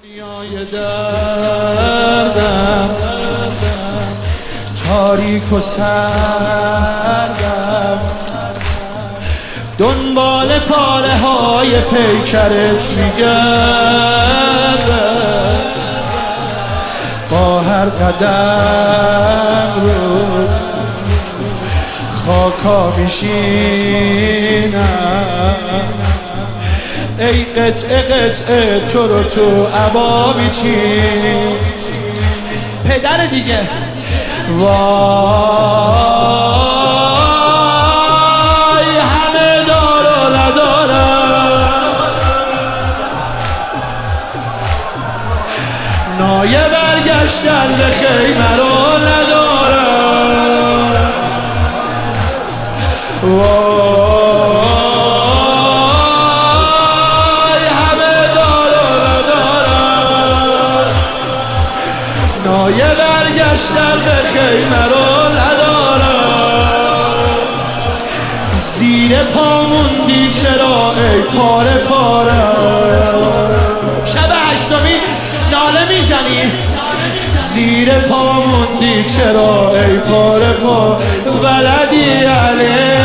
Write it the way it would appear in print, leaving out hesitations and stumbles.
دنیای دردم تاریک و سردم، دنبال پاره های پیکرت میگردم، با هر قدم رو خاکا میشینم. ای قطعه قطعه تو رو تو عبا میچین پدر دیگه. وای همه دار و ندارم، نایه برگشتن به خیمه رو ندارم. نایه برگشتن به خیمه رو ندارم. زیر پا موندی چرا ای پاره پاره، شب هشتمی ناله میزنی. زیر پا موندی چرا ای پاره پاره، ولدی علی